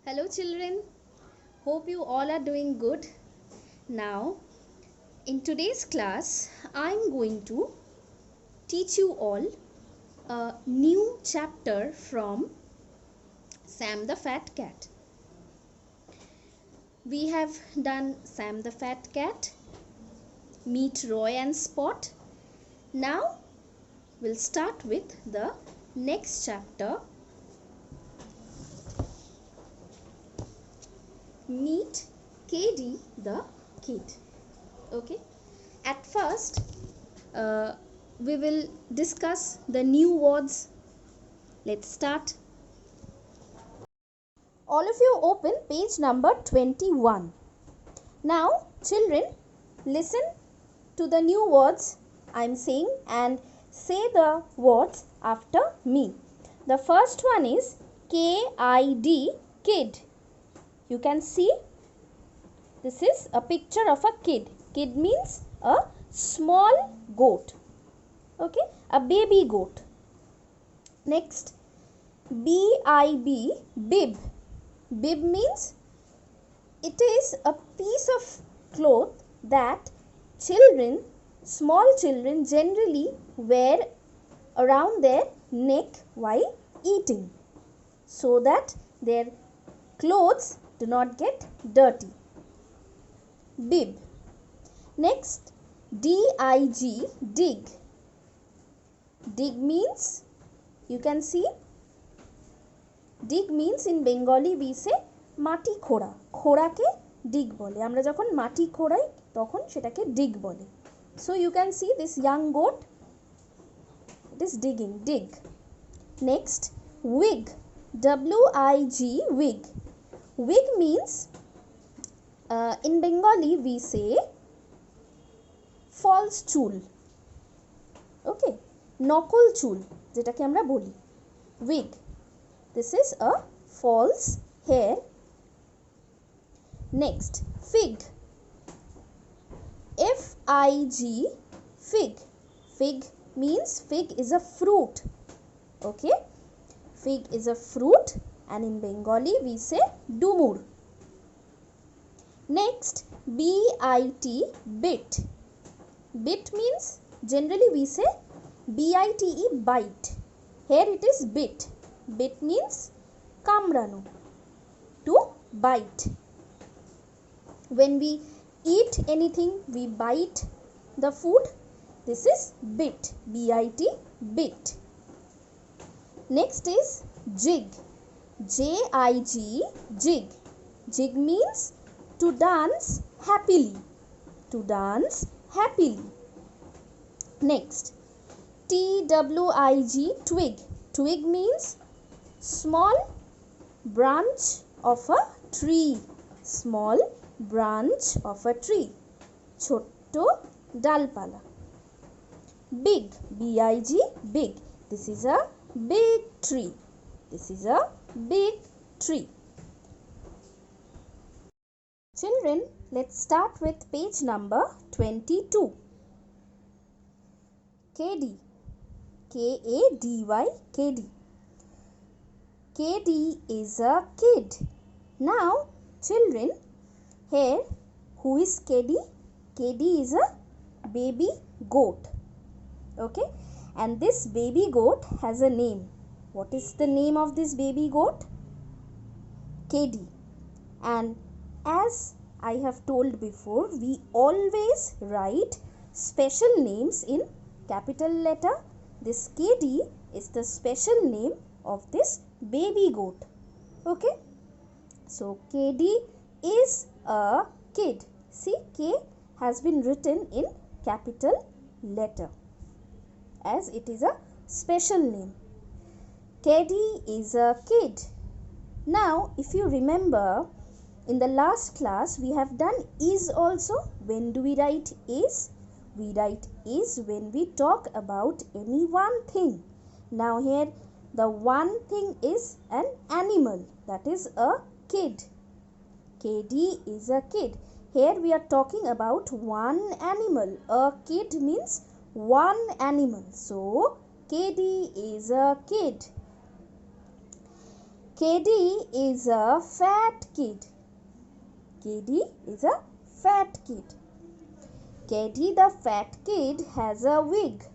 Hello children, hope you all are doing good. Now, in today's class, I am going to teach you all a new chapter from Sam the Fat Cat. We have done Sam the Fat Cat, Meet Roy and Spot. Now, we'll start with the next chapter, Meet KD the Kid. Okay, at first we will discuss the new words. Let's start. All of you open page number 21. Now children, listen to the new words I am saying and say the words after me. The first one is KID, kid. You can see this is a picture of a kid. Kid means a small goat. Okay, a baby goat. Next, BIB, bib. Bib means it is a piece of cloth that children, small children generally wear around their neck while eating so that their clothes do not get dirty. Bib. Next, DIG, dig. Dig means, you can see, dig means in Bengali we say মাটি খোঁড়া, খোঁড়াকে dig বলে, আমরা যখন মাটি খোঁড়াই তখন সেটাকে dig বলে. So you can see this young goat, it is digging, dig. Next, wig, WIG, wig. Wig means in Bengali we say false চুল. Okay, নকল চুল যেটাকে আমরা বলি, wig. This is a false hair. Next, fig, FIG, fig. Fig means fig is a fruit. Okay, fig is a fruit and in Bengali we say ডুমুর. Next, BIT, bit. Bit means generally we say BITE, bite. Here it is bit. Bit means কামড়ানো, to bite. When we eat anything, we bite the food. This is bit, BIT, bit. Next is jig, JIG, jig. Jig means to dance happily, to dance happily. Next, TWIG, twig. Twig means small branch of a tree, small branch of a tree, ছোট্ট ডালপালা. Big, BIG, big. This is a big tree, this is a big tree. Children, let's start with page number 22. KD, KADY, KD. KD is a kid. Now children, here who is KD? KD is a baby goat. Okay, and this baby goat has a name. What is the name of this baby goat? KD. And as I have told before, we always write special names in capital letter. This KD is the special name of this baby goat. Okay, so KD is a kid. See, K has been written in capital letter as it is a special name. KD is a kid. Now if you remember, in the last class we have done is also. When do we write is? We write is when we talk about any one thing. Now here the one thing is an animal, that is a kid. KD is a kid. Here we are talking about one animal. A kid means one animal. So KD is a kid. KD is a fat kid. KD is a fat kid. KD the fat kid has a wig.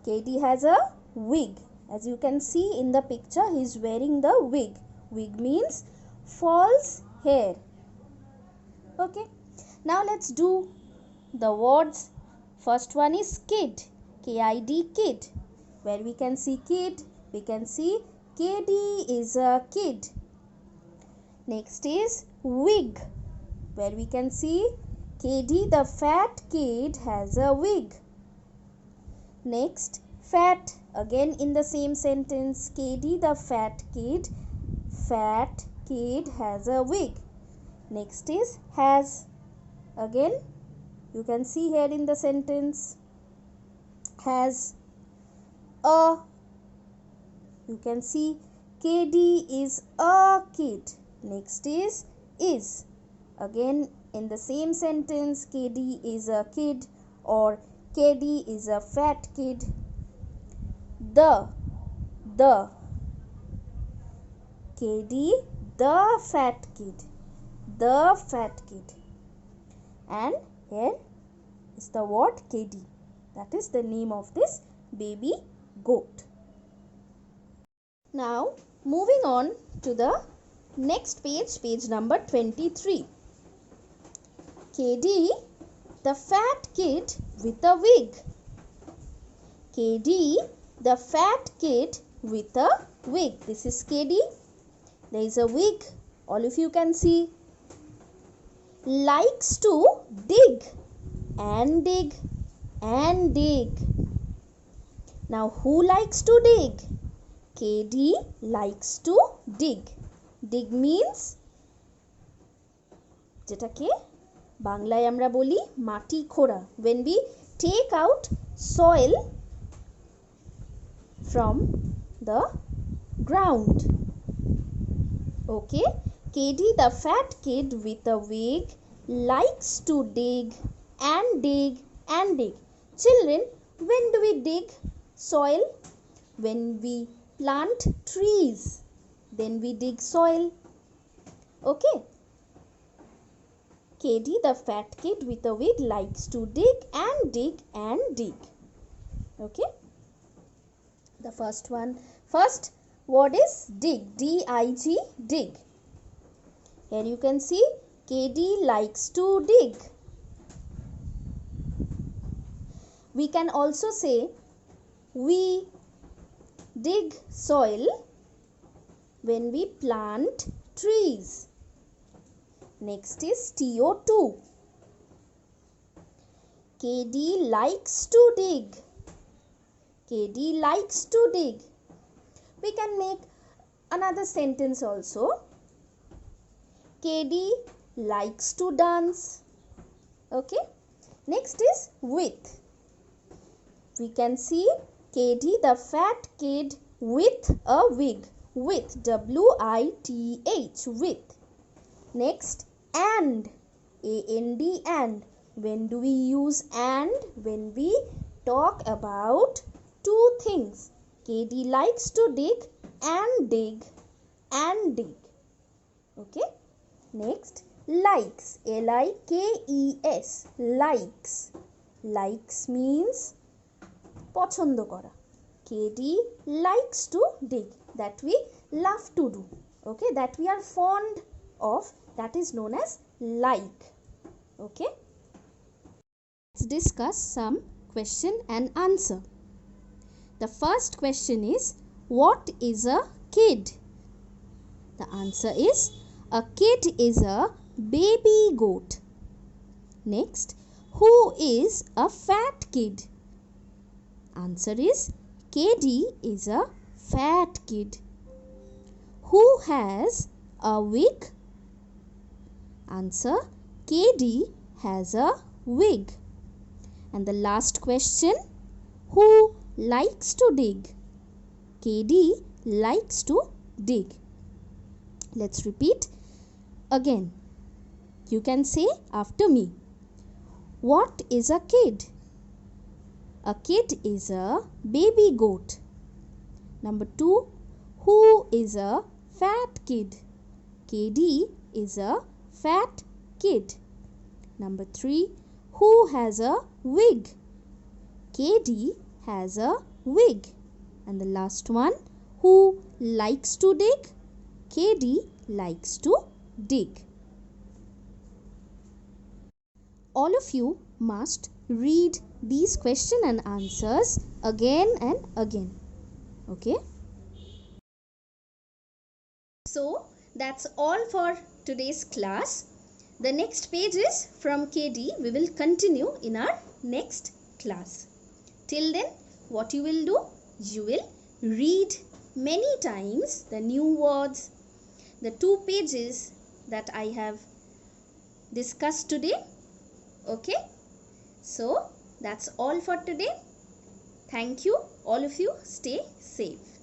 KD has a wig. As you can see in the picture, he is wearing the wig. Wig means false hair. Okay. Now let's do the words. First one is kid. K-I-D, kid. Where we can see kid, we can see KD is a kid. Next is wig. Where we can see KD the fat kid has a wig. Next, fat. Again in the same sentence, KD the fat kid has a wig. Next is has. Again you can see here in the sentence, has a. You can see KD is a kid. Next is. Again in the same sentence, KD is a kid or KD is a fat kid. The KD the fat kid. And here is the word KD. That is the name of this baby goat. Now moving on to the next page, page number 23. KD the fat kid with a wig. KD the fat kid with a wig. This is KD. There is a wig. All of you can see. Likes to dig and dig and dig. Now who likes to dig? KD likes to dig. Dig means যেটাকে বাংলায় আমরা বলি মাটি খোঁড়া. When we take out soil from the ground. Okay. KD the fat kid with a wig likes to dig and dig and dig. Children, when do we dig soil? When we plant trees, then we dig soil. Okay. KD the fat kid with a wig likes to dig and dig and dig. Okay. The first word is dig. D-I-G, dig. Here you can see KD likes to dig. We can also say we dig soil when we plant trees. Next is TO2. KD likes to dig. KD likes to dig. We can make another sentence also. KD likes to dance. Okay. Next is with. We can see KD the fat kid with a wig. With. W-I-T-H. With. Next, and. A-N-D, and. When do we use and? When we talk about two things. KD likes to dig and dig and dig. Okay. Next, likes. L-I-K-E-S. Likes. Likes means পছন্দ করা. KD likes to dig. That we love to do. Okay. That we are fond of. That is known as like. Okay. Let's discuss some question and answer. The first question is, what is a kid? The answer is, a kid is a baby goat. Next, who is a fat kid? Answer is, KD is a fat kid. Who has a wig? Answer, KD has a wig. And the last question, who likes to dig? KD likes to dig. Let's repeat again. You can say after me. What is a kid? A kid is a baby goat. Number 2, who is a fat kid. KD is a fat kid. Number 3, who has a wig? KD has a wig. And the last one, who likes to dig? KD likes to dig. All of you must read these question and answers again and again. Okay? So that's all for today's class. The next page is from KD. We will continue in our next class. Till then, what you will do? You will read many times the new words, the 2 pages that I have discussed today. Okay? So that's all for today. Thank you. All of you stay safe.